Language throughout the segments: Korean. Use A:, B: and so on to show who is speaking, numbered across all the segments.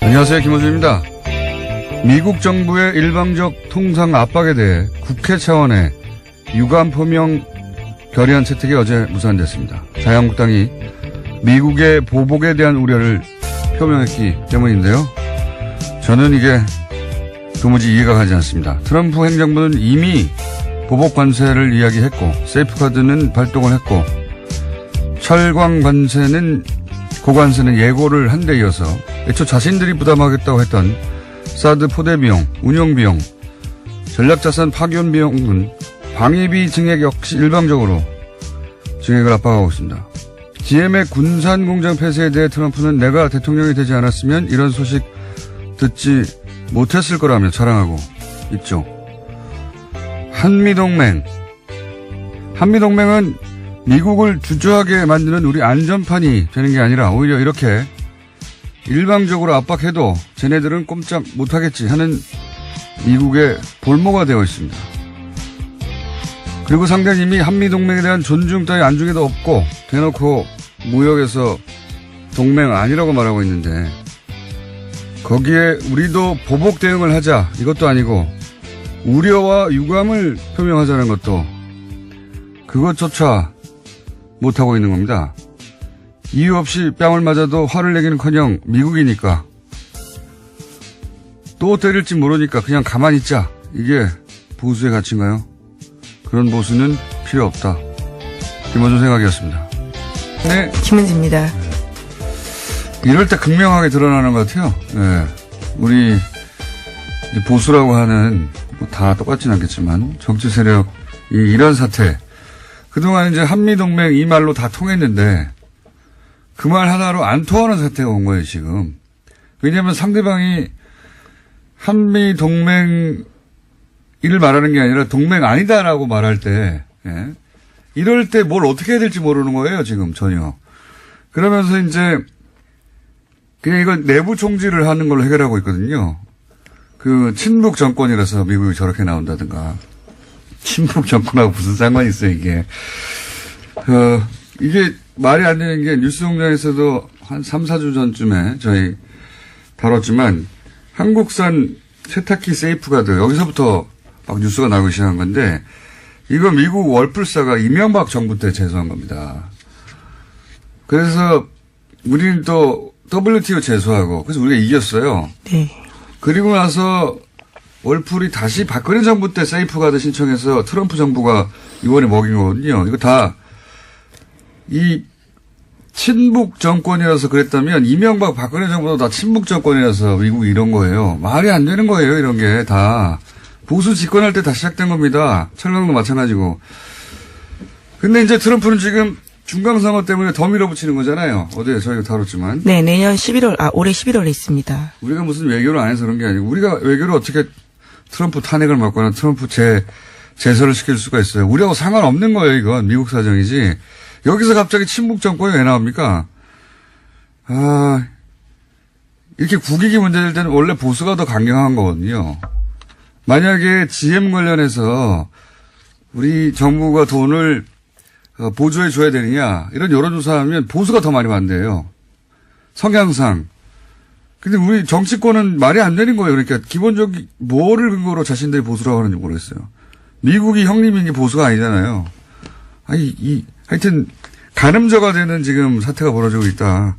A: 안녕하세요. 김호준입니다. 미국 정부의 일방적 통상 압박에 대해 국회 차원의 유감 표명 결의안 채택이 어제 무산됐습니다. 자유한국당이 미국의 보복에 대한 우려를 표명했기 때문인데요. 저는 이게 도무지 이해가 가지 않습니다. 트럼프 행정부는 이미 보복 관세를 이야기했고 세이프카드는 발동을 했고 철광 관세는 고관세는 예고를 한 데 이어서 애초 자신들이 부담하겠다고 했던 사드 포대 비용, 운용 비용, 전략자산 파견 비용은 방위비 증액 역시 일방적으로 증액을 압박하고 있습니다. GM의 군산 공장 폐쇄에 대해 트럼프는 내가 대통령이 되지 않았으면 이런 소식 듣지 못했을 거라며 자랑하고 있죠. 한미동맹은 미국을 주저하게 만드는 우리 안전판이 되는 게 아니라 오히려 이렇게 일방적으로 압박해도 쟤네들은 꼼짝 못하겠지 하는 미국의 볼모가 되어 있습니다. 그리고 상대는 이미 한미동맹에 대한 존중 따위 안중에도 없고 대놓고 무역에서 동맹 아니라고 말하고 있는데 거기에 우리도 보복 대응을 하자 이것도 아니고 우려와 유감을 표명하자는 것도 그것조차 못하고 있는 겁니다. 이유 없이 뺨을 맞아도 화를 내기는커녕 미국이니까 또 때릴지 모르니까 그냥 가만히 있자. 이게 보수의 가치인가요? 그런 보수는 필요 없다. 김원준 생각이었습니다. 네.
B: 김은지입니다.
A: 이럴 때 극명하게 드러나는 것 같아요. 네. 우리 보수라고 하는 뭐 다 똑같진 않겠지만 정치 세력이 이런 사태 그동안 이제 한미동맹 이 말로 다 통했는데 그 말 하나로 안 통하는 사태가 온 거예요, 지금. 왜냐하면 상대방이 한미동맹 이를 말하는 게 아니라 동맹 아니다라고 말할 때, 예? 이럴 때 뭘 어떻게 해야 될지 모르는 거예요, 지금 전혀. 그러면서 이제 그냥 이건 내부 총질을 하는 걸로 해결하고 있거든요. 그 친북 정권이라서 미국이 저렇게 나온다든가. 친북 정권하고 무슨 상관이 있어요, 이게. 이게 말이 안 되는 게 뉴스공장에서도 한 3, 4주 전쯤에 저희 다뤘지만 한국산 세탁기 세이프가드 여기서부터 막 뉴스가 나오기 시작한 건데 이거 미국 월풀사가 이명박 정부 때 제소한 겁니다. 그래서 우리는 또 WTO 제소하고 그래서 우리가 이겼어요.
B: 네.
A: 그리고 나서 월풀이 다시 박근혜 정부 때 세이프가드 신청해서 트럼프 정부가 이번에 먹인 거거든요. 이거 다 이 친북 정권이라서 그랬다면 이명박 박근혜 정부도 다 친북 정권이라서 미국이 이런 거예요. 말이 안 되는 거예요. 이런 게 다. 보수 집권할 때 다 시작된 겁니다. 철강도 마찬가지고. 근데 이제 트럼프는 지금 중간선거 때문에 더 밀어붙이는 거잖아요. 어제 저희가 다뤘지만.
B: 네, 내년 11월, 올해 11월에 있습니다.
A: 우리가 무슨 외교를 안 해서 그런 게 아니고 우리가 외교를 어떻게 트럼프 탄핵을 막거나 트럼프 제소를 시킬 수가 있어요. 우리하고 상관없는 거예요. 이건 미국 사정이지. 여기서 갑자기 친북 정권이 왜 나옵니까? 이렇게 국익이 문제될 때는 원래 보수가 더 강경한 거거든요. 만약에 GM 관련해서 우리 정부가 돈을 보조해 줘야 되느냐 이런 여론조사하면 보수가 더 많이 반대해요. 성향상. 근데 우리 정치권은 말이 안 되는 거예요. 그러니까 기본적인 뭐를 근거로 자신들이 보수라고 하는지 모르겠어요. 미국이 형님인 게 보수가 아니잖아요. 하여튼 가늠저가 되는 지금 사태가 벌어지고 있다.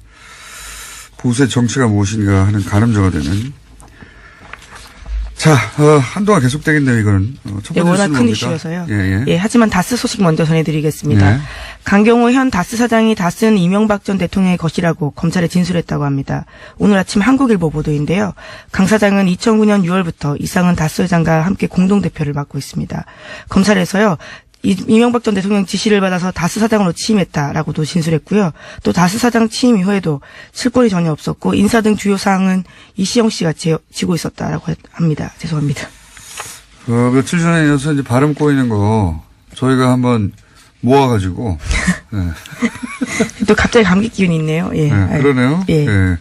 A: 보수의 정치가 무엇인가 하는 가늠저가 되는. 자, 한동안 계속되겠네요, 이거는. 첫 번째
B: 워낙 큰
A: 뭡니까?
B: 이슈여서요.
A: 예.
B: 예, 하지만 다스 소식 먼저 전해드리겠습니다.
A: 예.
B: 강경호 현 다스 사장이 다스는 이명박 전 대통령의 것이라고 검찰에 진술했다고 합니다. 오늘 아침 한국일보 보도인데요. 강 사장은 2009년 6월부터 이상은 다스 회장과 함께 공동대표를 맡고 있습니다. 검찰에서요. 이명박 전 대통령 지시를 받아서 다스 사장으로 취임했다라고도 진술했고요. 또 다스 사장 취임 이후에도 칠권이 전혀 없었고 인사 등 주요 사항은 이시영 씨가 지고 있었다라고 합니다. 죄송합니다.
A: 며칠 전에 이어서 이제 발음 꼬이는 거 저희가 한번 모아가지고. 네.
B: 또 갑자기 감기 기운이 있네요. 예.
A: 네, 그러네요.
B: 예.
A: 네.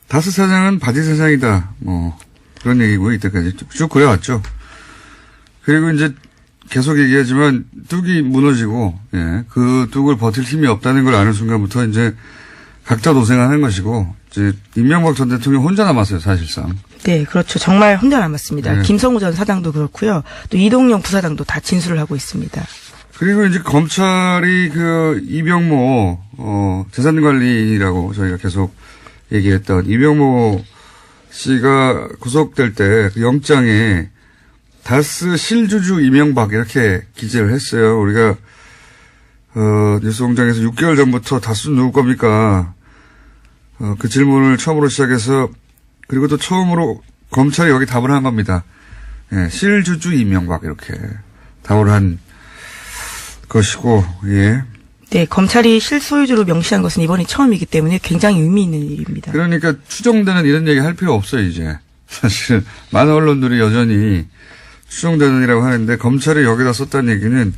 A: 다스 사장은 바지 사장이다. 뭐 그런 얘기고 이때까지 쭉 그래왔죠. 그리고 이제 계속 얘기하지만 뚝이 무너지고 예, 그 뚝을 버틸 힘이 없다는 걸 아는 순간부터 이제 각자 도생하는 것이고, 이제, 이명박 전 대통령 혼자 남았어요, 사실상.
B: 네, 그렇죠. 정말 혼자 남았습니다.
A: 네.
B: 김성우 전 사장도 그렇고요. 또 이동영 부사장도 다 진술을 하고 있습니다.
A: 그리고 이제 검찰이 이병모, 재산관리라고 저희가 계속 얘기했던 이병모 씨가 구속될 때 그 영장에 다스 실주주 이명박 이렇게 기재를 했어요. 우리가 뉴스공장에서 6개월 전부터 다스 누구 겁니까? 그 질문을 처음으로 시작해서 그리고 또 처음으로 검찰이 여기 답을 한 겁니다. 예, 실주주 이명박 이렇게 답을 한 것이고, 예.
B: 네, 검찰이 실소유주로 명시한 것은 이번이 처음이기 때문에 굉장히 의미 있는 일입니다.
A: 그러니까 추정되는 이런 얘기 할 필요 없어요, 이제. 사실 많은 언론들이 여전히 추정되는이라고 하는데 검찰이 여기다 썼다는 얘기는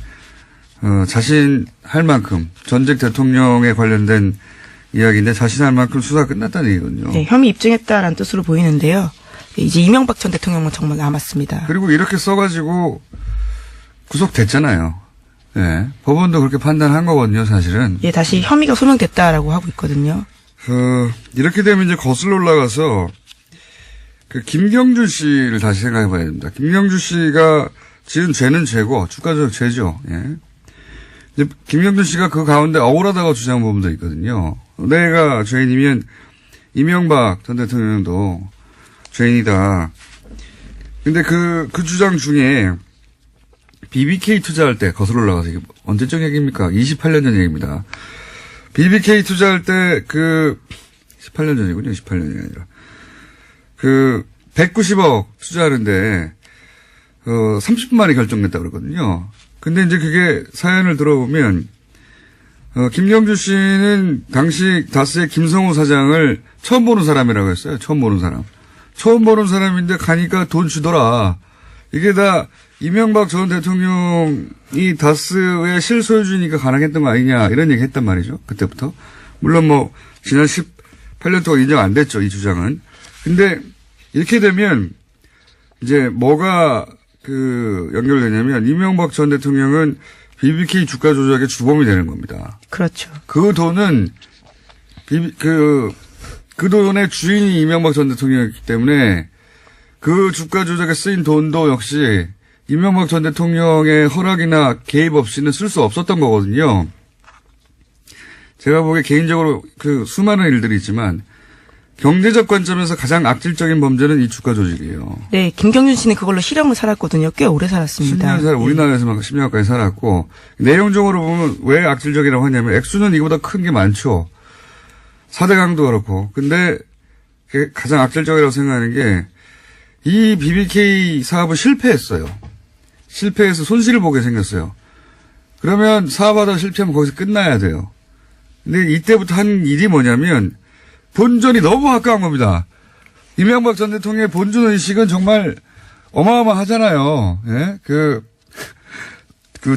A: 자신 할 만큼 전직 대통령에 관련된 이야기인데 자신 할 만큼 수사가 끝났다는 얘기거든요.
B: 네, 혐의 입증했다라는 뜻으로 보이는데요. 네, 이제 이명박 전 대통령은 정말 남았습니다.
A: 그리고 이렇게 써가지고 구속됐잖아요. 예, 법원도 그렇게 판단한 거거든요, 사실은.
B: 예, 다시 혐의가 소명됐다라고 하고 있거든요.
A: 이렇게 되면 이제 거슬러 올라가서 김경준 씨를 다시 생각해 봐야 됩니다. 김경준 씨가 지은 죄는 죄고 주가조작 죄죠. 예. 이제 김경준 씨가 그 가운데 억울하다고 주장한 부분도 있거든요. 내가 죄인이면 이명박 전 대통령도 죄인이다. 근데 그 주장 중에 BBK 투자할 때 거슬러 올라가서 이게 언제적 얘기입니까? 28년 전 얘기입니다. BBK 투자할 때 18년 전이군요. 18년이 아니라. 190억 투자하는데 30분 만에 결정됐다고 그러거든요. 근데 이제 그게 사연을 들어보면 김경주 씨는 당시 다스의 김성우 사장을 처음 보는 사람이라고 했어요. 처음 보는 사람. 처음 보는 사람인데 가니까 돈 주더라. 이게 다 이명박 전 대통령이 다스의 실소유주니까 가능했던 거 아니냐 이런 얘기 했단 말이죠. 그때부터. 물론 지난 18년 동안 인정 안 됐죠. 이 주장은. 근데 이렇게 되면 이제 뭐가 연결되냐면 이명박 전 대통령은 BBK 주가 조작의 주범이 되는 겁니다.
B: 그렇죠.
A: 그 돈은 그 돈의 주인이 이명박 전 대통령이었기 때문에 그 주가 조작에 쓰인 돈도 역시 이명박 전 대통령의 허락이나 개입 없이는 쓸 수 없었던 거거든요. 제가 보기에 개인적으로 수많은 일들이 있지만 경제적 관점에서 가장 악질적인 범죄는 이 주가 조직이에요.
B: 네, 김경준 씨는 그걸로 실형을 살았거든요. 꽤 오래 살았습니다.
A: 10년 우리나라에서만 10년 가까이 살았고 내용적으로 보면 왜 악질적이라고 하냐면 액수는 이거보다 큰 게 많죠. 4대 강도 그렇고. 근데 가장 악질적이라고 생각하는 게 이 BBK 사업은 실패했어요. 실패해서 손실을 보게 생겼어요. 그러면 사업하다 실패하면 거기서 끝나야 돼요. 근데 이때부터 한 일이 뭐냐면 본전이 너무 가까운 겁니다. 이명박 전 대통령의 본전 의식은 정말 어마어마하잖아요. 예?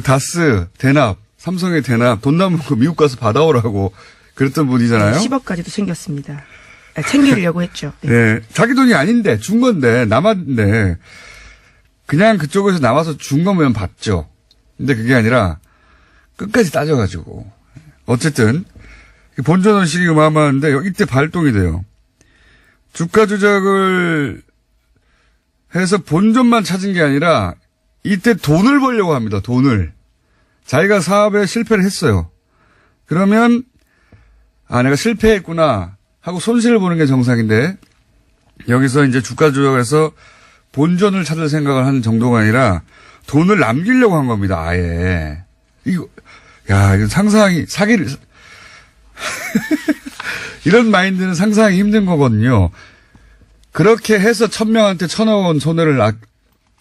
A: 다스 대납, 삼성의 대납, 돈 남은 거 미국 가서 받아오라고 그랬던 분이잖아요.
B: 10억까지도 챙겼습니다. 챙기려고 했죠. 네.
A: 네. 자기 돈이 아닌데, 준 건데, 남았는데, 그냥 그쪽에서 남아서 준 거면 받죠. 근데 그게 아니라, 끝까지 따져가지고. 어쨌든, 본전 의식이 어마어마한데, 이때 발동이 돼요. 주가 조작을 해서 본전만 찾은 게 아니라, 이때 돈을 벌려고 합니다, 돈을. 자기가 사업에 실패를 했어요. 그러면, 내가 실패했구나. 하고 손실을 보는 게 정상인데 여기서 이제 주가 조작에서 본전을 찾을 생각을 하는 정도가 아니라 돈을 남기려고 한 겁니다. 아예. 이거 상상이 사기를 이런 마인드는 상상하기 힘든 거거든요. 그렇게 해서 1000명한테 1000억 원 손해를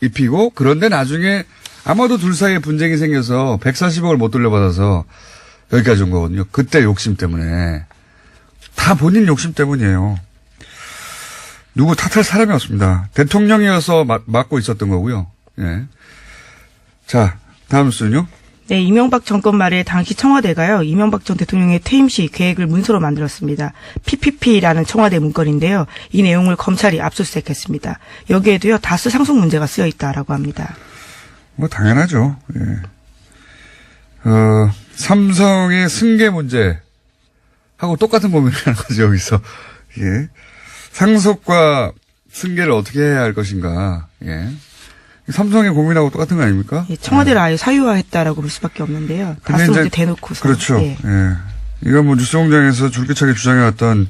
A: 입히고 그런데 나중에 아마도 둘 사이에 분쟁이 생겨서 140억을 못 돌려받아서 여기까지 온 거거든요. 그때 욕심 때문에. 다 본인 욕심 때문이에요. 누구 탓할 사람이 없습니다. 대통령이어서 맡고 있었던 거고요. 예. 자, 다음 순요.
B: 네, 이명박 정권 말에 당시 청와대가요, 이명박 전 대통령의 퇴임 시 계획을 문서로 만들었습니다. PPP라는 청와대 문건인데요. 이 내용을 검찰이 압수수색했습니다. 여기에도요, 다스 상속 문제가 쓰여 있다라고 합니다.
A: 당연하죠. 예. 삼성의 승계 문제. 하고 똑같은 고민을 하는 거죠, 여기서. 예. 상속과 승계를 어떻게 해야 할 것인가. 예. 삼성의 고민하고 똑같은 거 아닙니까?
B: 예, 청와대를 아예 사유화했다라고 볼 수밖에 없는데요.
A: 근데
B: 다스
A: 이제
B: 문제 대놓고서.
A: 그렇죠.
B: 예.
A: 예. 이건 뭐 뉴스공장에서 줄기차게 주장해왔던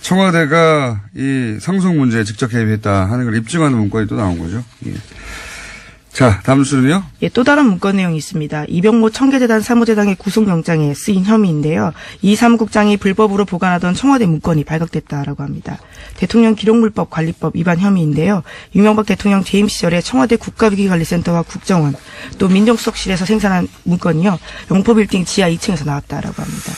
A: 청와대가 이 상속 문제에 직접 개입했다 하는 걸 입증하는 문건이 또 나온 거죠. 예. 자, 다음 수는요?
B: 예, 또 다른 문건 내용이 있습니다. 이병모 청계재단 사무재단의 구속영장에 쓰인 혐의인데요. 이 사무국장이 불법으로 보관하던 청와대 문건이 발각됐다라고 합니다. 대통령 기록물법 관리법 위반 혐의인데요. 이명박 대통령 재임 시절에 청와대 국가위기관리센터와 국정원 또 민정수석실에서 생산한 문건이요. 영포빌딩 지하 2층에서 나왔다라고 합니다.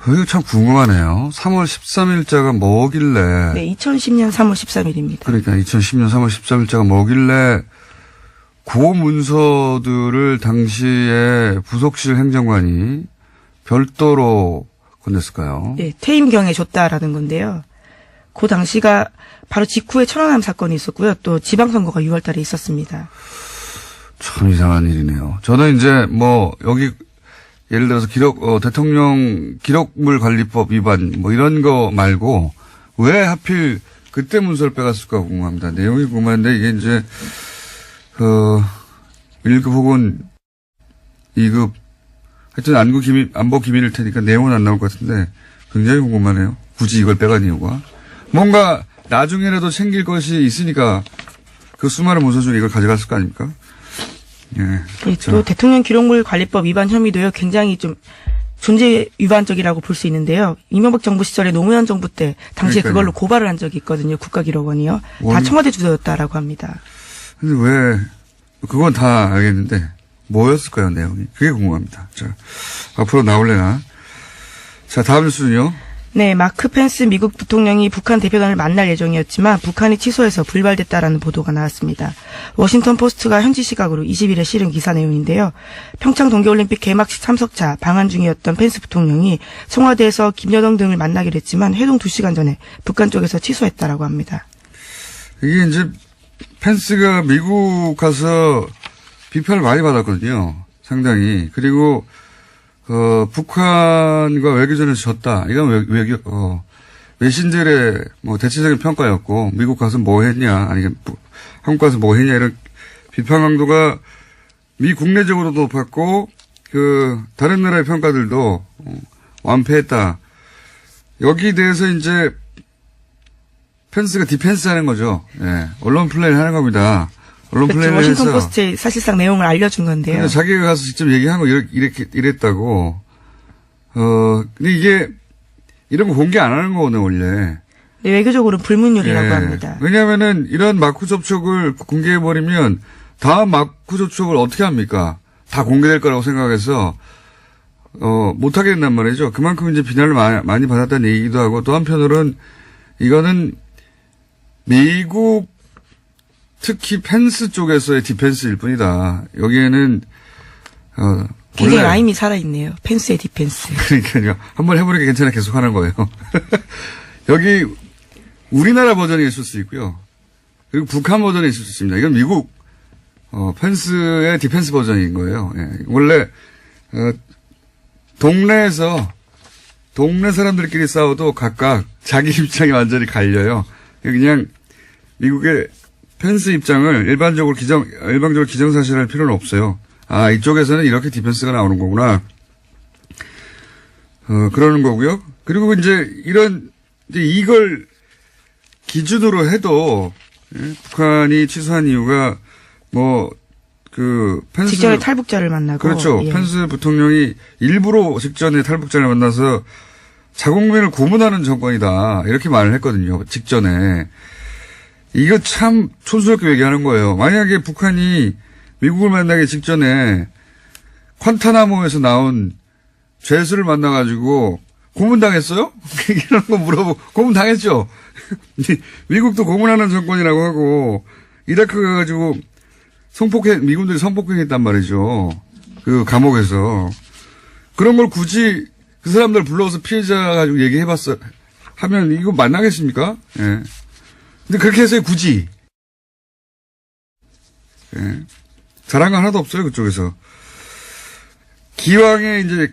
A: 이거 참 궁금하네요. 3월 13일자가 뭐길래.
B: 네, 2010년 3월 13일입니다.
A: 그러니까 2010년 3월 13일자가 뭐길래 그 문서들을 당시에 부속실 행정관이 별도로 건넸을까요?
B: 네, 퇴임경에 줬다라는 건데요. 그 당시가 바로 직후에 천안함 사건이 있었고요. 또 지방선거가 6월 달에 있었습니다.
A: 참 이상한 일이네요. 저는 이제 뭐 여기 예를 들어서 대통령 기록물 관리법 위반 뭐 이런 거 말고 왜 하필 그때 문서를 빼갔을까 궁금합니다. 내용이 궁금한데 이게 이제 1급 혹은 2급 하여튼 안보 기밀일 테니까 내용은 안 나올 것 같은데 굉장히 궁금하네요. 굳이 이걸 빼간 이유가. 뭔가 나중에라도 챙길 것이 있으니까 그 수많은 문서 중에 이걸 가져갔을 거 아닙니까? 예. 그렇죠.
B: 또 대통령 기록물 관리법 위반 혐의도요. 굉장히 좀 존재 위반적이라고 볼 수 있는데요. 이명박 정부 시절에 노무현 정부 때 당시에
A: 그러니까요.
B: 그걸로 고발을 한 적이 있거든요. 국가기록원이요. 다 청와대 주도였다라고 합니다.
A: 근데 왜 그건 다 알겠는데 뭐였을까요, 내용이? 그게 궁금합니다. 자, 앞으로 나올래나? 자, 다음 뉴스는요.
B: 네, 마크 펜스 미국 부통령이 북한 대표단을 만날 예정이었지만 북한이 취소해서 불발됐다라는 보도가 나왔습니다. 워싱턴 포스트가 현지 시각으로 20일에 실은 기사 내용인데요. 평창 동계올림픽 개막식 참석차 방한 중이었던 펜스 부통령이 청와대에서 김여정 등을 만나기로 했지만 회동 2시간 전에 북한 쪽에서 취소했다라고 합니다.
A: 이게 이제 펜스가 미국 가서 비판을 많이 받았거든요. 상당히. 그리고 북한과 외교전에서 졌다. 이건 외신들의 뭐 대체적인 평가였고, 미국 가서 뭐 했냐, 아니, 한국 가서 뭐 했냐, 이런 비판 강도가 미 국내적으로도 높았고, 다른 나라의 평가들도 완패했다. 여기에 대해서 이제 펜스가 디펜스 하는 거죠. 예. 언론 플레이를 하는 겁니다. 언론
B: 그렇죠.
A: 플레이를
B: 워싱턴
A: 해서.
B: 포스트에 사실상 내용을 알려준 건데요.
A: 자기가 가서 직접 얘기한 거 이랬다고. 근데 이게 이런 거 공개 안 하는 거거든요, 원래.
B: 네, 외교적으로는 불문율이라고
A: 예.
B: 합니다.
A: 왜냐면은 이런 마크 접촉을 공개해버리면 다음 마크 접촉을 어떻게 합니까? 다 공개될 거라고 생각해서, 못하게 된단 말이죠. 그만큼 이제 비난을 많이 받았다는 얘기도 하고 또 한편으로는 이거는 미국 특히 펜스 쪽에서의 디펜스일 뿐이다. 여기에는
B: 굉장히 라임이 살아있네요. 펜스의 디펜스.
A: 그러니까요. 한번 해보니까 괜찮아 계속 하는 거예요. 여기 우리나라 버전이 있을 수 있고요. 그리고 북한 버전이 있을 수 있습니다. 이건 미국 펜스의 디펜스 버전인 거예요. 예. 원래 동네 사람들끼리 싸워도 각각 자기 입장이 완전히 갈려요. 그냥 미국의 펜스 입장을 일방적으로 기정사실할 필요는 없어요. 아, 이쪽에서는 이렇게 디펜스가 나오는 거구나. 그러는 거고요. 그리고 이제 이걸 기준으로 해도, 예, 북한이 취소한 이유가 펜스.
B: 직전에 탈북자를 만나고.
A: 그렇죠.
B: 예.
A: 펜스 부통령이 일부러 직전에 탈북자를 만나서 자국민을 고문하는 정권이다. 이렇게 말을 했거든요. 직전에. 이거 참 촌스럽게 얘기하는 거예요. 만약에 북한이 미국을 만나기 직전에 콴타나모에서 나온 죄수를 만나가지고 고문당했어요? 이런 거 물어보고 고문당했죠. 미국도 고문하는 정권이라고 하고 이라크 가가지고 미군들이 성폭행했단 말이죠. 그 감옥에서. 그런 걸 굳이 그 사람들 불러서 피해자 가지고 얘기해봤어. 하면 이거 만나겠습니까? 예. 근데 그렇게 해서 굳이. 예. 잘한 거 하나도 없어요, 그쪽에서. 기왕에 이제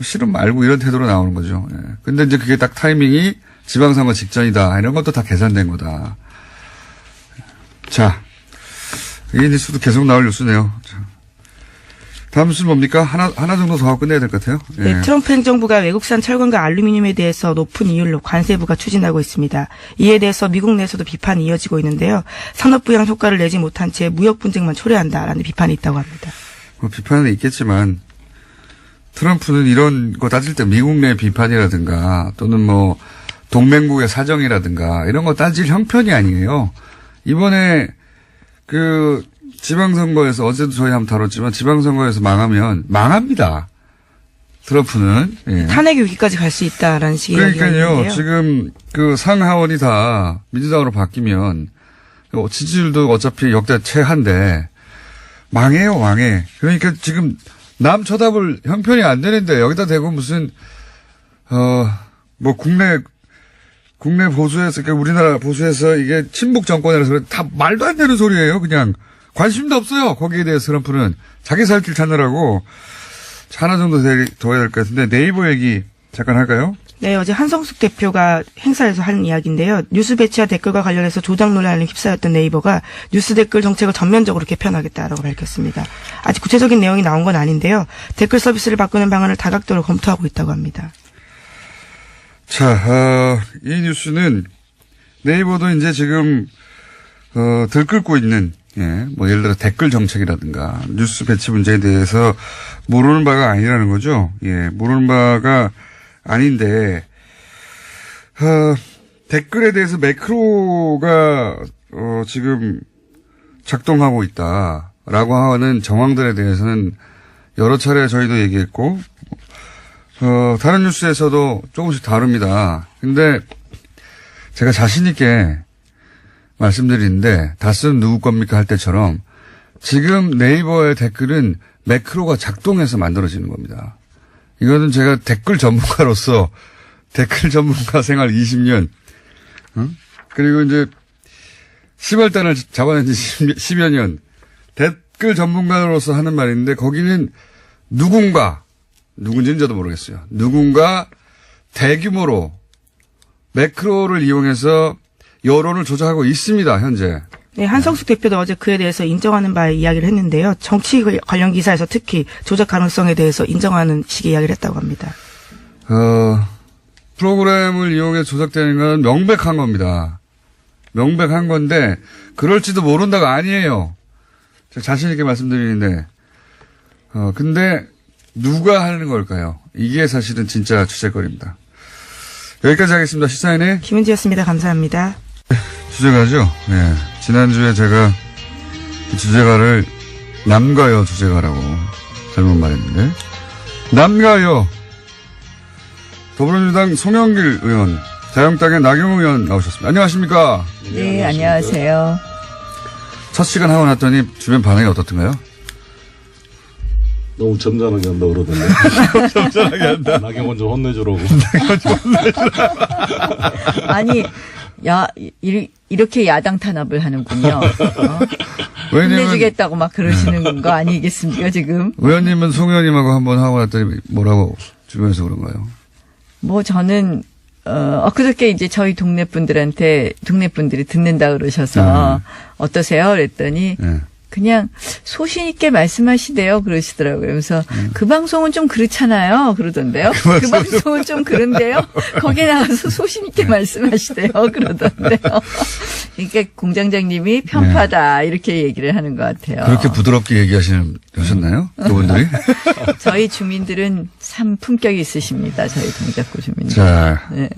A: 싫음 말고 이런 태도로 나오는 거죠. 예. 근데 이제 그게 딱 타이밍이 지방선거 직전이다. 이런 것도 다 계산된 거다. 자, 이 뉴스도 계속 나올 뉴스네요. 자. 다음 뉴스는 뭡니까? 하나 정도 더 하고 끝내야 될 것 같아요. 예.
B: 네, 트럼프 행정부가 외국산 철강과 알루미늄에 대해서 높은 이율로 관세부가 추진하고 있습니다. 이에 대해서 미국 내에서도 비판이 이어지고 있는데요. 산업부양 효과를 내지 못한 채 무역 분쟁만 초래한다라는 비판이 있다고 합니다.
A: 뭐 비판은 있겠지만 트럼프는 이런 거 따질 때 미국 내 비판이라든가 또는 뭐 동맹국의 사정이라든가 이런 거 따질 형편이 아니에요. 이번에 그 지방선거에서 어제도 저희 한번 다뤘지만 지방선거에서 망하면 망합니다. 트럼프는. 예.
B: 탄핵 위기까지 갈 수 있다라는 식의 이야기가
A: 그러니까요.
B: 있는데요.
A: 지금 그 상하원이 다 민주당으로 바뀌면 지지율도 어차피 역대 최한데 망해요, 망해. 그러니까 지금 남 쳐다볼 형편이 안 되는데 여기다 대고 무슨 뭐 국내 보수에서 그러니까 우리나라 보수에서 이게 친북 정권이라서 그래 다 말도 안 되는 소리예요. 그냥 관심도 없어요. 거기에 대해서 트럼프는 자기 살 길 찾느라고 하나 정도 더 해야 될 것 같은데 네이버 얘기 잠깐 할까요?
B: 네, 어제 한성숙 대표가 행사에서 한 이야기인데요. 뉴스 배치와 댓글과 관련해서 조작 논란에 휩싸였던 네이버가 뉴스 댓글 정책을 전면적으로 개편하겠다라고 밝혔습니다. 아직 구체적인 내용이 나온 건 아닌데요. 댓글 서비스를 바꾸는 방안을 다각도로 검토하고 있다고 합니다.
A: 자, 이 뉴스는 네이버도 이제 지금 들끓고 있는 예, 뭐 예를 들어 댓글 정책이라든가 뉴스 배치 문제에 대해서 모르는 바가 아니라는 거죠. 예, 모르는 바가 아닌데 댓글에 대해서 매크로가 지금 작동하고 있다라고 하는 정황들에 대해서는 여러 차례 저희도 얘기했고 다른 뉴스에서도 조금씩 다릅니다. 근데 제가 자신 있게 말씀드리는데 다스는 누구 겁니까 할 때처럼 지금 네이버의 댓글은 매크로가 작동해서 만들어지는 겁니다. 이거는 제가 댓글 전문가로서 댓글 전문가 생활 20년 그리고 이제 시발단을 잡아낸 지 10여 년 댓글 전문가로서 하는 말인데 거기는 누군지는 저도 모르겠어요. 누군가 대규모로 매크로를 이용해서 여론을 조작하고 있습니다. 현재.
B: 네, 한성숙 대표도 어제 그에 대해서 인정하는 바에 이야기를 했는데요. 정치 관련 기사에서 특히 조작 가능성에 대해서 인정하는 식의 이야기를 했다고 합니다.
A: 프로그램을 이용해서 조작되는 건 명백한 겁니다. 명백한 건데 그럴지도 모른다가 아니에요. 제가 자신 있게 말씀드리는데 근데 누가 하는 걸까요? 이게 사실은 진짜 주제거리입니다. 여기까지 하겠습니다. 시사인의
B: 김은지였습니다. 감사합니다.
A: 주제가죠. 네. 지난주에 제가 그 주제가를 남가요 주제가라고 잘못 말했는데 남가요 더불어민주당 송영길 의원 자유한국당의 나경원 의원 나오셨습니다. 안녕하십니까?
C: 네, 안녕하세요.
A: 첫 시간 하고 났더니 주변 반응이 어떻던가요?
D: 너무 점잖하게 한다 그러던데.
A: 점잖하게 한다.
D: 나경원 좀 혼내주라고.
C: 아니, 이렇게 야당 탄압을 하는군요. 혼내주겠다고 막 그러시는 거 아니겠습니까, 지금?
A: 의원님은 송 의원님하고 한번 하고 났더니 뭐라고 주변에서 그런가요?
C: 뭐 저는, 엊그저께 이제 저희 동네 분들이 듣는다 그러셔서 어떠세요? 그랬더니
A: 네.
C: 그냥 소신 있게 말씀하시대요. 그러시더라고요. 그래서 그 방송은 좀 그렇잖아요. 그러던데요. 그 방송은 좀 그런데요. 거기에 나가서 소신 있게 말씀하시대요. 그러던데요. 그러니까 공장장님이 편파다 이렇게 얘기를 하는 것 같아요.
A: 그렇게 부드럽게 얘기하셨나요? 그분들이?
C: 저희 주민들은 참 품격이 있으십니다. 저희 동작구 주민들.
A: 자,
C: 네.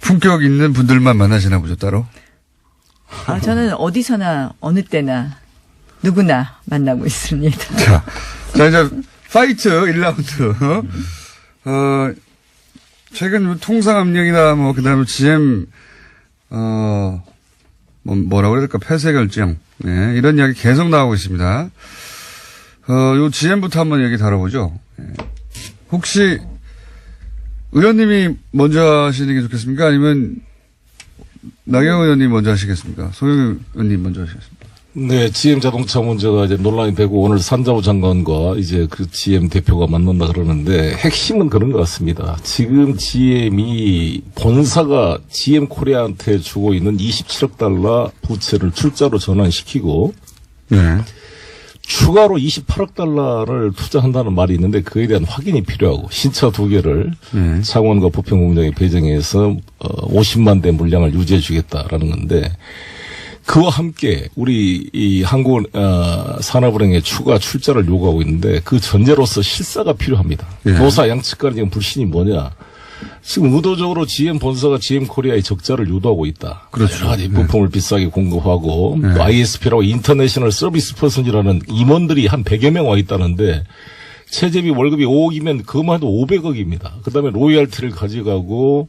A: 품격 있는 분들만 만나시나 보죠, 따로?
C: 저는 어디서나 어느 때나 누구나 만나고 있습니다.
A: 자, 이제 파이트 1라운드. 최근 통상압력이나 뭐 그다음에 GM 뭐라고 그래야 될까 폐쇄 결정 네, 이런 이야기 계속 나오고 있습니다. 요 GM부터 한번 얘기 다뤄보죠. 네. 혹시 의원님이 먼저 하시는 게 좋겠습니까? 아니면 나경원 의원님 먼저 하시겠습니까? 송영길 의원님 먼저 하시겠습니까?
D: 네, GM 자동차 문제가 이제 논란이 되고 오늘 산자부 장관과 이제 그 GM 대표가 만난다 그러는데 핵심은 그런 것 같습니다. 지금 GM이 본사가 GM 코리아한테 주고 있는 27억 달러 부채를 출자로 전환시키고
A: 네.
D: 추가로 28억 달러를 투자한다는 말이 있는데 그에 대한 확인이 필요하고 신차 2개를 창원과 부평공장에 배정해서 50만 대 물량을 유지해 주겠다라는 건데 그와 함께 우리 이 한국 산업은행에 추가 출자를 요구하고 있는데 그 전제로서 실사가 필요합니다.
A: 예.
D: 노사 양측 간의 지금 불신이 뭐냐? 지금 의도적으로 GM 본사가 GM 코리아의 적자를 유도하고 있다.
A: 그렇죠.
D: 여러 가지 부품을 비싸게 공급하고
A: 네.
D: 또 ISP라고 인터내셔널 서비스 퍼슨이라는 임원들이 한 100여 명 와 있다는데 최저비 월급이 5억이면 그것만 해도 500억입니다. 그다음에 로열티를 가져가고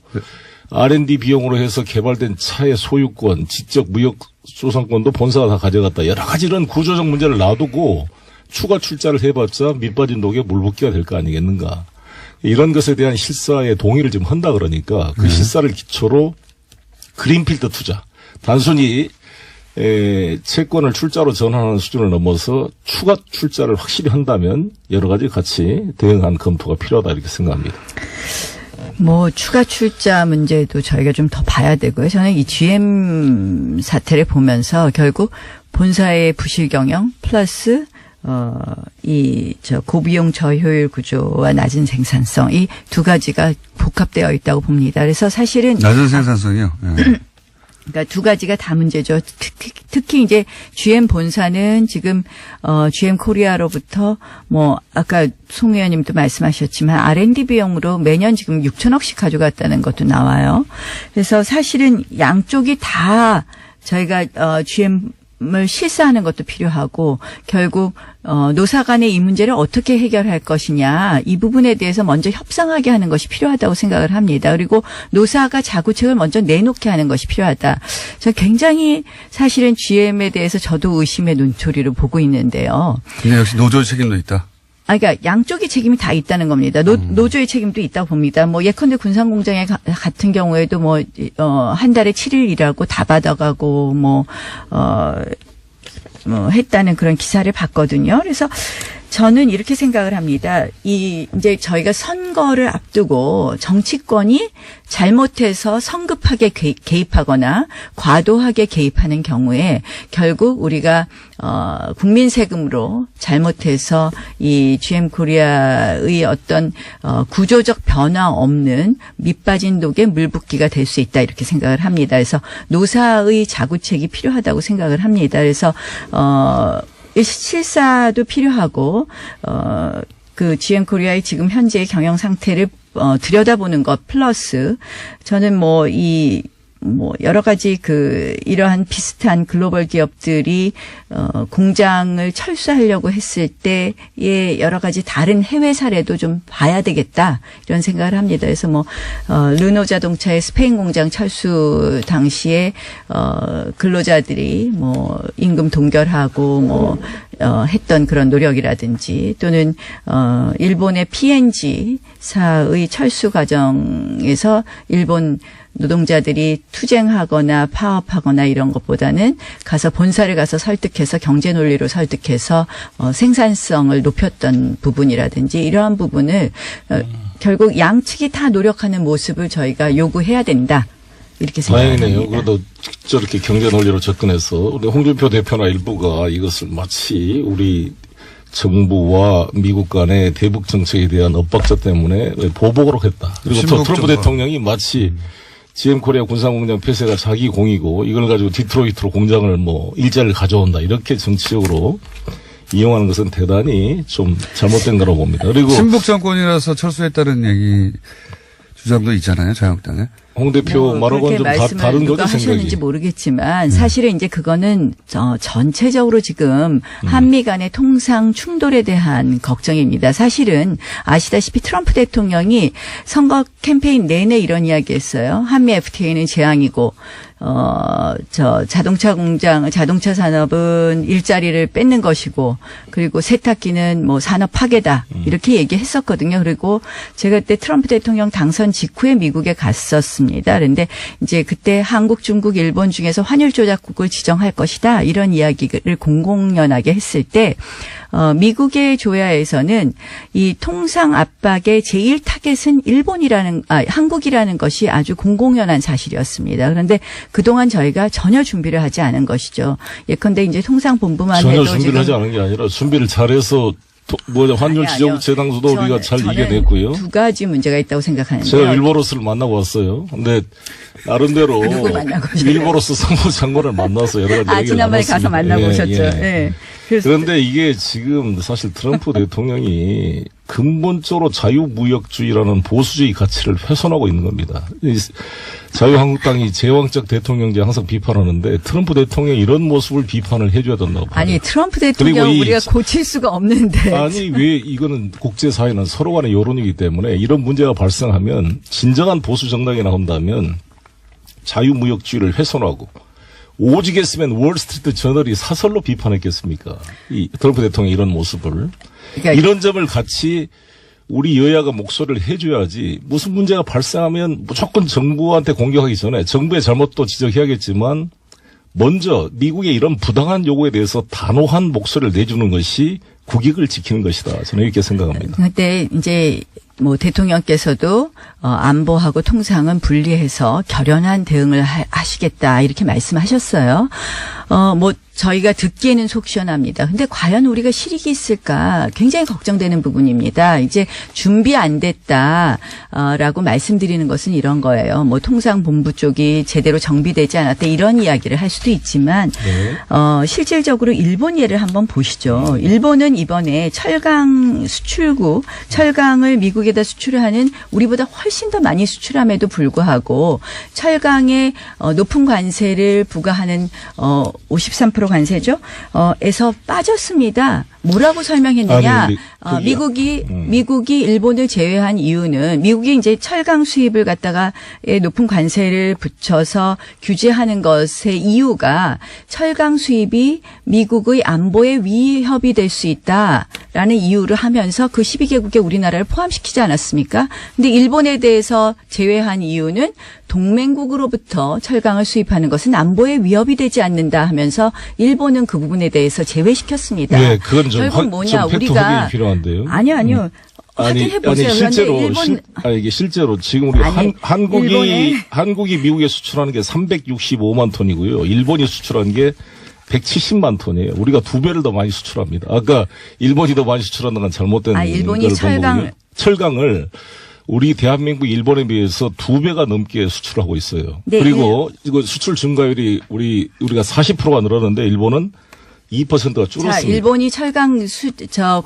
D: R&D 비용으로 해서 개발된 차의 소유권, 지적 무역 소상권도 본사가 다 가져갔다. 여러 가지 이런 구조적 문제를 놔두고 추가 출자를 해봤자 밑빠진 독에 물 붓기가 될 거 아니겠는가. 이런 것에 대한 실사의 동의를 지금 한다 그러니까 그 실사를 기초로 그린필드 투자. 단순히 채권을 출자로 전환하는 수준을 넘어서 추가 출자를 확실히 한다면 여러 가지 같이 대응한 검토가 필요하다 이렇게 생각합니다.
C: 뭐 추가 출자 문제도 저희가 좀 더 봐야 되고요. 저는 이 GM 사태를 보면서 결국 본사의 부실 경영 플러스 고비용 저효율 구조와 낮은 생산성 이 두 가지가 복합되어 있다고 봅니다. 그래서 사실은
A: 낮은 생산성이요. 네.
C: 그러니까 두 가지가 다 문제죠. 특히 이제 GM 본사는 지금 GM 코리아로부터 뭐 아까 송 의원님도 말씀하셨지만 R&D 비용으로 매년 지금 6천억씩 가져갔다는 것도 나와요. 그래서 사실은 양쪽이 다 저희가 GM을 실사하는 것도 필요하고 결국 노사 간의 이 문제를 어떻게 해결할 것이냐 이 부분에 대해서 먼저 협상하게 하는 것이 필요하다고 생각을 합니다. 그리고 노사가 자구책을 먼저 내놓게 하는 것이 필요하다. 저 굉장히 사실은 GM에 대해서 저도 의심의 눈초리로 보고 있는데요.
A: 근데 역시 노조 책임도 있다.
C: 그러니까 양쪽의 책임이 다 있다는 겁니다. 노조의 책임도 있다고 봅니다. 뭐 예컨대 군산공장에 같은 경우에도 뭐 한 달에 7일 일하고 다 받아가고 뭐 했다는 그런 기사를 봤거든요. 그래서 저는 이렇게 생각을 합니다. 이제 저희가 선거를 앞두고 정치권이 잘못해서 성급하게 개입하거나 과도하게 개입하는 경우에 결국 우리가 국민 세금으로 잘못해서 이 GM 코리아의 어떤 구조적 변화 없는 밑빠진 독에 물붓기가 될 수 있다 이렇게 생각을 합니다. 그래서 노사의 자구책이 필요하다고 생각을 합니다. 그래서 실사도 필요하고 그 GM 코리아의 지금 현재의 경영 상태를 들여다보는 것 플러스 저는 여러 가지 이러한 비슷한 글로벌 기업들이 공장을 철수하려고 했을 때의 여러 가지 다른 해외 사례도 좀 봐야 되겠다 이런 생각을 합니다. 그래서 르노 자동차의 스페인 공장 철수 당시에 근로자들이 임금 동결하고 했던 그런 노력이라든지 또는 일본의 P&G사의 철수 과정에서 일본 노동자들이 투쟁하거나 파업하거나 이런 것보다는 가서 본사를 가서 설득해서 경제 논리로 설득해서 생산성을 높였던 부분이라든지 이러한 부분을 결국 양측이 다 노력하는 모습을 저희가 요구해야 된다. 이렇게 생각합니다.
D: 다행이네요. 그래도 저렇게 경제 논리로 접근해서 우리 홍준표 대표나 일부가 이것을 마치 우리 정부와 미국 간의 대북 정책에 대한 엇박자 때문에 보복으로 했다. 그리고 또 트럼프 대통령이 마치 GM 코리아 군산공장 폐쇄가 자기 공이고 이걸 가지고 디트로이트로 공장을 일자리를 가져온다. 이렇게 정치적으로 이용하는 것은 대단히 좀 잘못된 거라고 봅니다. 그리고
A: 친북 정권이라서 철수했다는 얘기 주장도 있잖아요. 자유한국당에.
D: 홍 대표 말하고는 좀 다른 거죠,
C: 누가 하셨는지
D: 생각이.
C: 모르겠지만 사실은 이제 그거는 전체적으로 지금 한미 간의 통상 충돌에 대한 걱정입니다. 사실은 아시다시피 트럼프 대통령이 선거 캠페인 내내 이런 이야기 했어요. 한미 FTA는 재앙이고 자동차 산업은 일자리를 뺏는 것이고, 그리고 세탁기는 산업 파괴다. 이렇게 얘기했었거든요. 그리고 제가 그때 트럼프 대통령 당선 직후에 미국에 갔었습니다. 있었습니다. 그런데 이제 그때 한국, 중국, 일본 중에서 환율 조작국을 지정할 것이다 이런 이야기를 공공연하게 했을 때 미국의 조야에서는 이 통상 압박의 제일 타겟은 한국이라는 것이 아주 공공연한 사실이었습니다. 그런데 그동안 저희가 전혀 준비를 하지 않은 것이죠. 예컨대 이제 통상본부만
D: 전혀
C: 해도
D: 준비를
C: 지금
D: 하지 않은 게 아니라 준비를 잘해서 환율 지정 재당수도 우리가 잘 이겨냈고요.
C: 두 가지 문제가 있다고 생각하는데요.
D: 제가 일보로스를 만나고 왔어요. 근데 나름대로
C: 누구 만나고 오셨어요?
D: 일보로스 상무장관을 만나서 여러 가지 얘기를
C: 지난번에
D: 나눴습니다.
C: 가서 만나고 오셨죠. 예. 그래서
D: 그런데 이게 지금 사실 트럼프 대통령이 근본적으로 자유무역주의라는 보수주의 가치를 훼손하고 있는 겁니다. 자유한국당이 제왕적 대통령제 항상 비판하는데 트럼프 대통령이 이런 모습을 비판을 해줘야 된다고 봐요.
C: 아니 트럼프 대통령 우리가 고칠 수가 없는데.
D: 아니 왜 이거는 국제사회는 서로 간의 여론이기 때문에 이런 문제가 발생하면 진정한 보수 정당이 나온다면 자유무역주의를 훼손하고 오직 했으면 월스트리트 저널이 사설로 비판했겠습니까? 이 트럼프 대통령의 이런 모습을. 그러니까 이런 점을 같이 우리 여야가 목소리를 해줘야지 무슨 문제가 발생하면 무조건 정부한테 공격하기 전에 정부의 잘못도 지적해야겠지만 먼저 미국의 이런 부당한 요구에 대해서 단호한 목소리를 내주는 것이 국익을 지키는 것이다. 저는 이렇게 생각합니다.
C: 그런데 이제 뭐 대통령께서도 안보하고 통상은 분리해서 결연한 대응을 하시겠다 이렇게 말씀하셨어요. 뭐 저희가 듣기에는 속 시원합니다. 근데 과연 우리가 실익이 있을까 굉장히 걱정되는 부분입니다. 이제 준비 안 됐다라고 말씀드리는 것은 이런 거예요. 뭐 통상본부 쪽이 제대로 정비되지 않았다 이런 이야기를 할 수도 있지만 실질적으로 일본 예를 한번 보시죠. 일본은 이번에 철강 수출국 철강을 미국에다 수출을 하는 우리보다 훨씬 더 많이 수출함에도 불구하고 철강에 높은 관세를 부과하는 53% 관세죠. 에서 빠졌습니다. 뭐라고 설명했느냐? 미국이 일본을 제외한 이유는 미국이 이제 철강 수입을 갖다가 높은 관세를 붙여서 규제하는 것의 이유가 철강 수입이 미국의 안보에 위협이 될 수 있다라는 이유를 하면서 그 12개국에 우리나라를 포함시키지 않았습니까? 근데 일본에 대해서 제외한 이유는 동맹국으로부터 철강을 수입하는 것은 안보에 위협이 되지 않는다 하면서 일본은 그 부분에 대해서 제외시켰습니다.
D: 네, 그건 좀
C: 결국 뭐냐
D: 좀 팩트 확인이 필요한데요.
C: 아니요. 확인해 보세요.
D: 이게 실제로 지금 우리 한국이 미국에 수출하는 게 365만 톤이고요. 일본이 수출한 게 170만 톤이에요. 우리가 2배를 더 많이 수출합니다. 아까 일본이 더 많이 수출하는 건 잘못된
C: 일본이
D: 철강을 우리 대한민국 일본에 비해서 2배가 넘게 수출하고 있어요.
C: 네,
D: 그리고 이거 수출 증가율이 우리가 40%가 늘었는데 일본은 2%가 줄었습니다.
C: 자, 일본이 철강 관세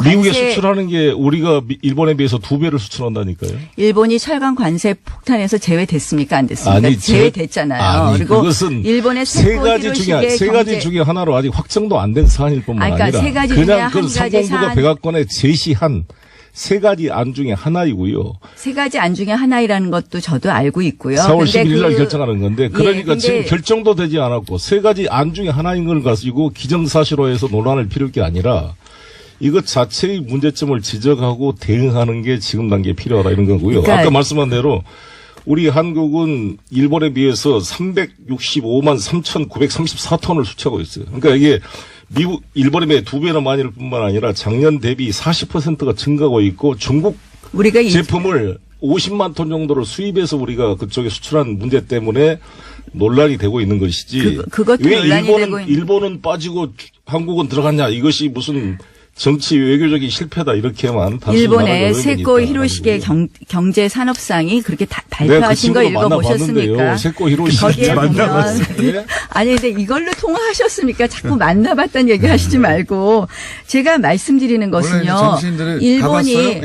D: 미국에 수출하는 게 우리가 일본에 비해서 2배를 수출한다니까요.
C: 일본이 철강 관세 폭탄에서 제외됐습니까? 안 됐습니까?
D: 아니,
C: 제외됐잖아요. 그리고
D: 그것은
C: 일본의
D: 세 가지 중에 하나로 아직 확정도 안 된 사안일 뿐만 아니라
C: 세 가지 중에
D: 그냥
C: 한
D: 그
C: 가지
D: 상공부가 백악관에 제시한 세 가지 안 중에 하나이고요.
C: 세 가지 안 중에 하나이라는 것도 저도 알고 있고요.
D: 4월 11일 날 결정하는 건데 그러니까 지금 결정도 되지 않았고 세 가지 안 중에 하나인 걸 가지고 기정사실화해서 논란을 피울 게 아니라 이것 자체의 문제점을 지적하고 대응하는 게 지금 단계에 필요하다 이런 거고요.
C: 그러니까
D: 아까 말씀한 대로 우리 한국은 일본에 비해서 365만 3,934톤을 수출하고 있어요. 그러니까 이게 일본에 비해 2배나 많을 뿐만 아니라 작년 대비 40%가 증가하고 있고 중국
C: 우리가
D: 제품을 50만 톤 정도를 수입해서 우리가 그쪽에 수출한 문제 때문에 논란이 되고 있는 것이지.
C: 그것도
D: 왜
C: 논란이 되고
D: 일본은 빠지고 한국은 들어갔냐 이것이 무슨 정치 외교적인 실패다 이렇게만
C: 일본의 세코 히로시게 경제 산업상이 그렇게 발표하신 거 읽어보셨습니까?
D: 세코 히로시게
C: 만나봤어요. 아니 근데 이걸로 통화하셨습니까? 자꾸 만나봤다는 얘기 하시지 말고 제가 말씀드리는 것은요. 일본이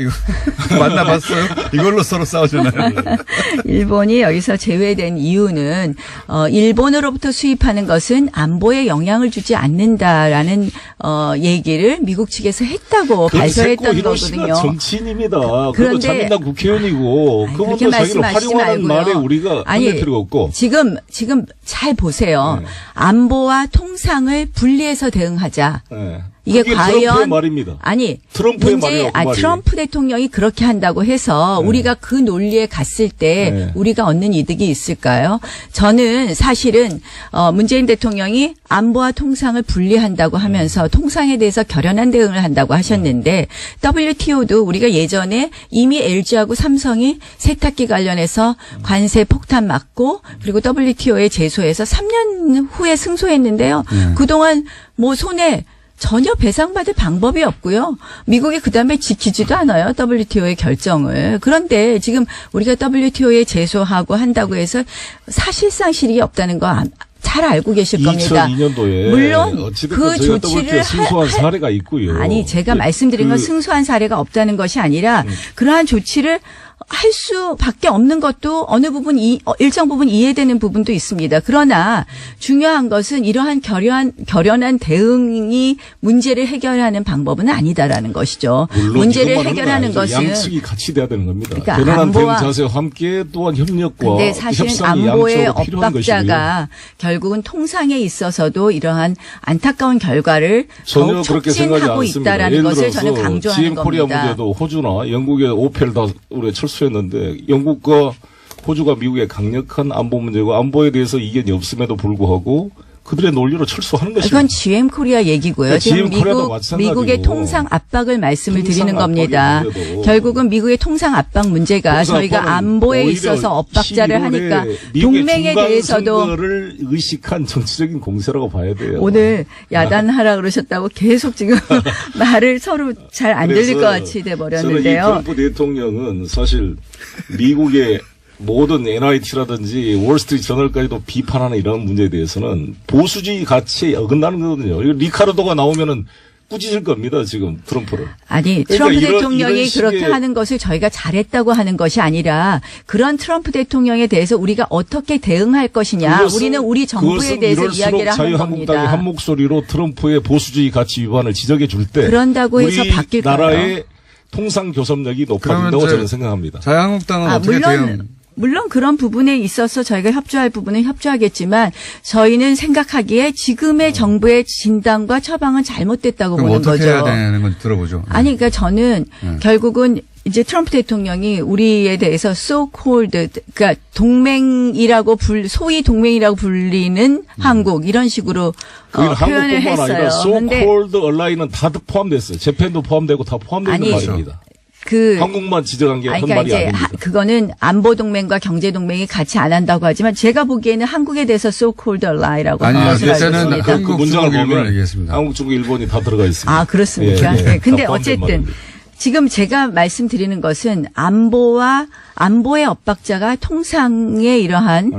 A: 만나봤어요? 이걸로 서로 싸우잖아요.
C: 일본이 여기서 제외된 이유는 일본으로부터 수입하는 것은 안보에 영향을 주지 않는다라는 얘기를 미국 측에서 했다고 발표했던 거거든요.
D: 정치인입니다. 그리고 자민당 국회의원이고 그분도 자기를 활용하는 말에 우리가 할 필요가 없고.
C: 지금 잘 보세요. 안보와 통상을 분리해서 대응하자. 이게
D: 그게
C: 과연
D: 트럼프의 말입니다.
C: 아니
D: 트럼프의 말이에요. 그 말이.
C: 트럼프 대통령이 그렇게 한다고 해서
D: 네.
C: 우리가 그 논리에 갔을 때
D: 네.
C: 우리가 얻는 이득이 있을까요? 저는 사실은 문재인 대통령이 안보와 통상을 분리한다고 하면서 통상에 대해서 결연한 대응을 한다고 하셨는데 WTO도 우리가 예전에 이미 LG하고 삼성이 세탁기 관련해서 관세 폭탄 맞고 그리고 WTO에 제소해서 3년 후에 승소했는데요. 그동안 뭐 손에 전혀 배상받을 방법이 없고요. 미국이 그다음에 지키지도 않아요. WTO의 결정을. 그런데 지금 우리가 WTO에 제소하고 한다고 해서 사실상 실익이 없다는 거 잘 알고 계실 겁니다.
D: 2002년도에
C: 물론 그 조치를
D: 승소한 사례가 있고요.
C: 아니 제가 말씀드린 건 승소한 사례가 없다는 것이 아니라 그러한 조치를 할 수밖에 없는 것도 어느 부분 일정 부분 이해되는 부분도 있습니다. 그러나 중요한 것은 이러한 결연한 대응이 문제를 해결하는 방법은 아니다라는 것이죠. 문제를 해결하는 것은
D: 양측이 같이 돼야 되는 겁니다.
C: 그러니까
D: 결연한 대응
C: 안보와
D: 자세와 함께 또한 협력과
C: 근데 사실은
D: 협상이
C: 안보의
D: 양쪽으로 필요한
C: 엇박자가 결국은 통상에 있어서도 이러한 안타까운 결과를
D: 전혀
C: 더욱
D: 그렇게 생각하지
C: 촉진하고
D: 않습니다.
C: 있다라는
D: 예를
C: 것을
D: 들어서
C: 저는 강조하는
D: GM 코리아
C: 겁니다.
D: 문제도 호주나 영국의 오펠 다 우리가 철수했는데 영국과 호주가 미국의 강력한 안보 문제고 안보에 대해서 이견이 없음에도 불구하고 그들의 논리로 철수하는 것입니다.
C: 이건 GM 코리아 얘기고요.
D: 네,
C: 지금
D: GM 코리아도 마찬가지고.
C: 미국의 통상 압박을 말씀을
D: 통상
C: 드리는 겁니다.
D: 압박이 문제도.
C: 결국은 미국의 통상 압박 문제가
D: 통상
C: 저희가
D: 압박은
C: 안보에
D: 오히려
C: 있어서 엇박자를
D: 11월에
C: 하니까
D: 미국의
C: 동맹에 대해서도
D: 선거를 의식한 정치적인 공세라고 봐야 돼요.
C: 오늘 야단하라 그러셨다고 계속 지금 말을 서로 잘 안 들릴 것 같이 돼
D: 저는 이
C: 버렸는데요.
D: 트럼프 대통령은 사실 미국의 모든 NIT라든지 월스트리트 저널까지도 비판하는 이런 문제에 대해서는 보수주의 가치에 어긋나는 거거든요. 이거 리카르도가 나오면은 꾸짖을 겁니다, 지금 트럼프를.
C: 아니
D: 그러니까
C: 트럼프
D: 이런
C: 대통령이
D: 식의-
C: 그렇게 하는 것을 저희가 잘했다고 하는 것이 아니라 그런 트럼프 대통령에 대해서 우리가 어떻게 대응할 것이냐.
D: 그것은-
C: 우리는 우리 정부에
D: 그것은
C: 대해서
D: 이럴수록
C: 이야기를 하는
D: 자유한국당이
C: 겁니다.
D: 한 목소리로 트럼프의 보수주의 가치 위반을 지적해 줄 때
C: 그런다고 해서
D: 우리
C: 바뀔까요?
D: 나라의 통상 교섭력이 높아진다고
A: 그러면
D: 저는 생각합니다.
A: 자유한국당은 어떻게 대응?
C: 물론 그런 부분에 있어서 저희가 협조할 부분은 협조하겠지만 저희는 생각하기에 지금의 정부의 진단과 처방은 잘못됐다고
A: 그럼
C: 보는
A: 어떻게 해야
C: 거죠.
A: 되는 건지 들어보죠.
C: 아니, 그러니까 저는 결국은 이제 트럼프 대통령이 우리에 대해서 so-called, 그러니까 동맹이라고 소위 동맹이라고 불리는 한국 이런 식으로
D: 그건
C: 표현을
D: 한국뿐만 아니라
C: 했어요. 그런데
D: so-called ally는 다 포함됐어요. 재팬도 포함되고 다 포함되는
C: 아니,
D: 말입니다.
C: 그
D: 한국만 지적한 게 한
C: 그러니까
D: 말이
C: 이제
D: 아닙니다.
C: 그거는 안보 동맹과 경제 동맹이 같이 안 한다고 하지만 제가 보기에는 한국에 대해서 so-called ally라고
A: 아니요,
C: 한 것을 알고
A: 그때는
C: 있습니다.
A: 한국,
D: 그 문장을
A: 중국, 일본을
D: 보면
A: 얘기했습니다.
D: 한국, 중국, 일본이 다 들어가 있습니다.
C: 아, 그렇습니까?
D: 예, 예.
C: 네. 근데
D: 다 포함된
C: 어쨌든
D: 말입니다.
C: 지금 제가 말씀드리는 것은 안보의 엇박자가 통상의 이러한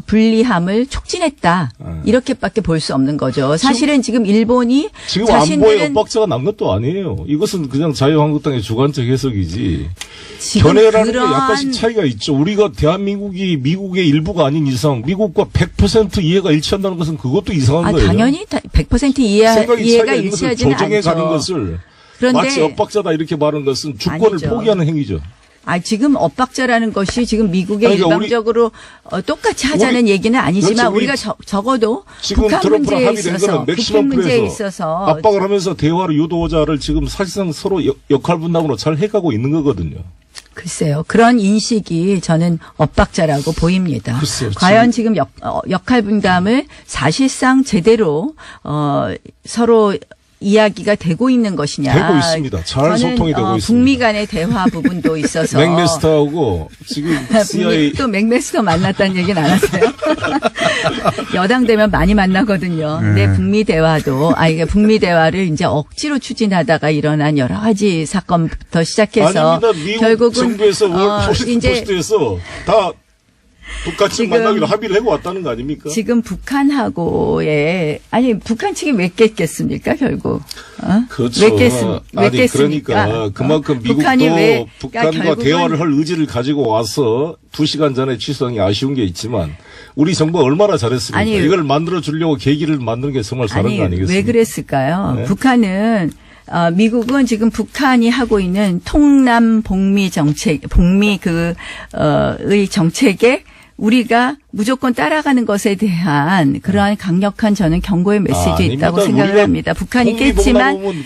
C: 불리함을 촉진했다. 이렇게밖에 볼 수 없는 거죠. 사실은 지금 일본이
D: 지금 안보의
C: 자신들은
D: 엇박자가 난 것도 아니에요. 이것은 그냥 자유한국당의 주관적 해석이지.
C: 지금
D: 견해라는 게 약간씩 차이가 있죠. 우리가 대한민국이 미국의 일부가 아닌 이상 미국과 100% 이해가 일치한다는 것은 그것도 이상한 거예요.
C: 당연히 100%
D: 생각이
C: 이해가
D: 차이가 있는 것을
C: 일치하지는
D: 조정해
C: 않죠.
D: 가는 것을
C: 그런데
D: 마치 엇박자다 이렇게 말하는 것은 주권을
C: 아니죠.
D: 포기하는 행위죠.
C: 지금 엇박자라는 것이 지금 미국에
D: 아니, 그러니까
C: 일방적으로 똑같이 하자는 얘기는 아니지만
D: 그렇죠.
C: 우리가 적어도
D: 지금
C: 북한
D: 트럼프랑
C: 문제에
D: 합의된
C: 있어서
D: 거는
C: 북핵
D: 맥시멈
C: 문제에
D: 플레이에서
C: 있어서
D: 압박을 하면서 대화를 유도자를 지금 사실상 서로 역할 분담으로 잘 해가고 있는 거거든요.
C: 글쎄요. 그런 인식이 저는 엇박자라고 보입니다.
D: 글쎄요,
C: 과연 지금 역할 분담을 사실상 제대로 서로 이야기가 되고 있는 것이냐.
D: 되고 있습니다. 잘
C: 저는,
D: 소통이 되고 있습니다.
C: 북미 간의 대화 부분도 있어서.
D: 맥메스터하고 지금 CIA
C: 또 맥메스터 만났다는 얘기는 안 하세요? 여당 되면 많이 만나거든요. 근데 북미 대화도, 이게 북미 대화를 이제 억지로 추진하다가 일어난 여러 가지 사건부터 시작해서
D: 아닙니다. 미국
C: 결국은
D: 정부에서
C: 이제
D: 포스트에서 다 북같이
C: 지금
D: 만나기로 합의를 하고 왔다는 거 아닙니까?
C: 지금 북한하고의 북한 측이 왜 깼겠습니까 결국?
D: 그렇죠.
C: 왜 깼습니까?
D: 그러니까 그만큼
C: 북한이
D: 미국도 북한과
C: 결국은
D: 대화를 할 의지를 가지고 와서 2시간 전에 취소한 게 아쉬운 게 있지만 우리 정부가 얼마나 잘했습니까?
C: 아니,
D: 이걸 만들어 주려고 계기를 만드는 게 정말 잘한 거 아니겠습니까?
C: 왜 그랬을까요?
D: 네?
C: 북한은 미국은 지금 북한이 하고 있는 통남 복미 정책, 의 정책에 우리가 무조건 따라가는 것에 대한 그러한 강력한 저는 경고의 메시지 있다고 생각을 합니다. 북한이 깼지만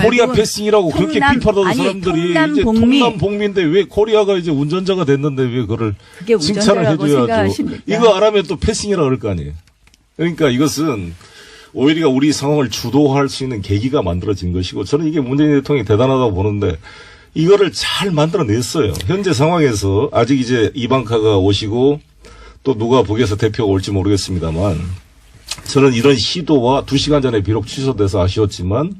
D: 코리아 패싱이라고 그렇게 비판하던 사람들이 이제 통남 복미인데 왜 코리아가 이제 운전자가 됐는데 왜 그걸
C: 그게
D: 칭찬을
C: 운전자라고
D: 해줘야죠.
C: 생각하십니까?
D: 이거 안 하면 또 패싱이라 그럴 거 아니에요. 그러니까 이것은 오히려 우리 상황을 주도할 수 있는 계기가 만들어진 것이고 저는 이게 문재인 대통령이 대단하다고 보는데 이거를 잘 만들어냈어요. 현재 상황에서 아직 이제 이방카가 오시고 또 누가 북에서 대표가 올지 모르겠습니다만 저는 이런 시도와 2시간 전에 비록 취소돼서 아쉬웠지만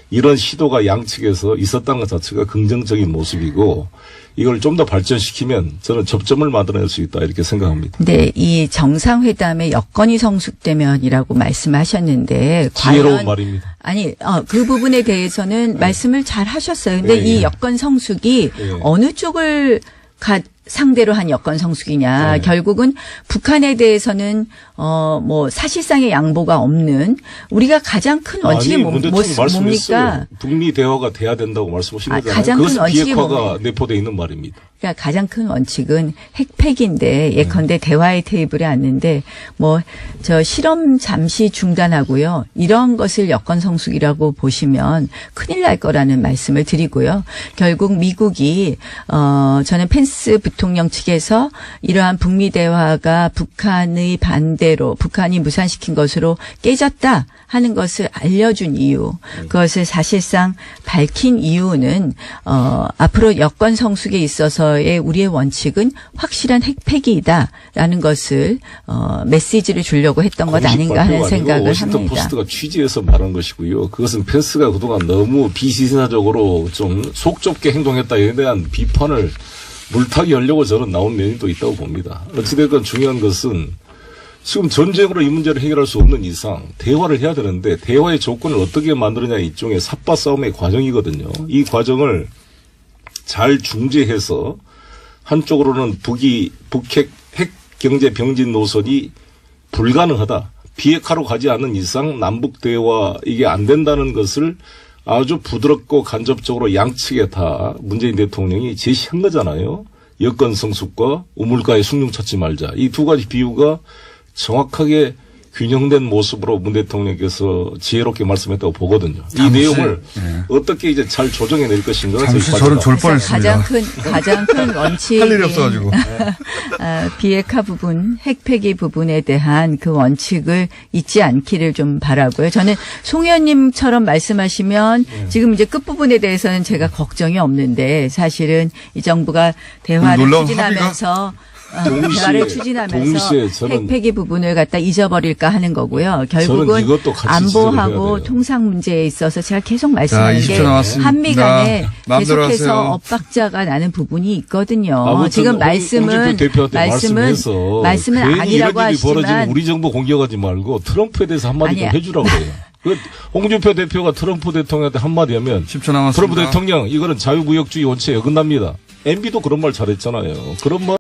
D: 이런 시도가 양측에서 있었다는 것 자체가 긍정적인 모습이고 이걸 좀 더 발전시키면 저는 접점을 만들어낼 수 있다 이렇게 생각합니다.
C: 네, 이 정상회담의 여건이 성숙되면이라고 말씀하셨는데
D: 지혜로운
C: 과연
D: 말입니다.
C: 아니, 그 부분에 대해서는 말씀을 잘 하셨어요. 근데 이 여건 성숙이 어느 쪽을 상대로 한 여건 성숙이냐. 결국은 북한에 대해서는 뭐 사실상의 양보가 없는 우리가 가장 큰 원칙이 뭡니까?
D: 북미 대화가 돼야 된다고 말씀하신 거잖아요.
C: 가장 큰
D: 그것은
C: 원칙이
D: 비핵화가 내포되어 있는 말입니다.
C: 그러니까 가장 큰 원칙은 핵폐기인데 예컨대 대화의 테이블에 앉는데 뭐 저 실험 잠시 중단하고요. 이런 것을 여건 성숙이라고 보시면 큰일 날 거라는 말씀을 드리고요. 결국 미국이 저는 펜스 부통령 측에서 이러한 북미 대화가 북한의 반대로 북한이 무산시킨 것으로 깨졌다 하는 것을 알려준 이유, 그것을 사실상 밝힌 이유는 앞으로 여건 성숙에 있어서의 우리의 원칙은 확실한 핵폐기이다라는 것을 메시지를 주려고 했던 것 아닌가 하는 생각을
D: 워싱턴
C: 합니다.
D: 포스트가 취재해서 말한 것이고요. 그것은 펜스가 그동안 너무 비시사적으로 좀 속 좁게 행동했다에 대한 비판을 물타기 하려고 저는 나온 면이 또 있다고 봅니다. 어찌됐건 중요한 것은 지금 전쟁으로 이 문제를 해결할 수 없는 이상 대화를 해야 되는데 대화의 조건을 어떻게 만드느냐 일종의 삽바 싸움의 과정이거든요. 이 과정을 잘 중재해서 한쪽으로는 북핵 경제 병진 노선이 불가능하다. 비핵화로 가지 않는 이상 남북 대화 이게 안 된다는 것을 아주 부드럽고 간접적으로 양측에 다 문재인 대통령이 제시한 거잖아요. 여건 성숙과 우물가에 숭늉 찾지 말자. 이 두 가지 비유가 정확하게 균형된 모습으로 문 대통령께서 지혜롭게 말씀했다고 보거든요. 이 내용을 어떻게 이제 잘 조정해낼 것인가.
A: 잠시 저는 졸 뻔했습니다.
C: 가장 큰 원칙이
A: 할 일이 없어가지고.
C: 비핵화 부분, 핵폐기 부분에 대한 그 원칙을 잊지 않기를 좀 바라고요. 저는 송 의원님처럼 말씀하시면 지금 이제 끝부분에 대해서는 제가 걱정이 없는데 사실은 이 정부가 대화를 추진하면서
D: 동시에 저는
C: 핵폐기 부분을 갖다 잊어버릴까 하는 거고요. 결국은 안보하고 통상 문제에 있어서 제가 계속 말씀하는 게 한미 간에 계속해서 엇박자가 나는 부분이 있거든요. 지금 말씀은 아니라고 하시지만
D: 우리 정부 공격하지 말고 트럼프에 대해서 한마디 좀 해주라고 그래요. 홍준표 대표가 트럼프 대통령한테 한마디 하면
A: 10초 남았습니다.
D: 트럼프 대통령 이거는 자유무역주의 원칙에 어긋납니다. MB도 그런 말 잘했잖아요. 그런 말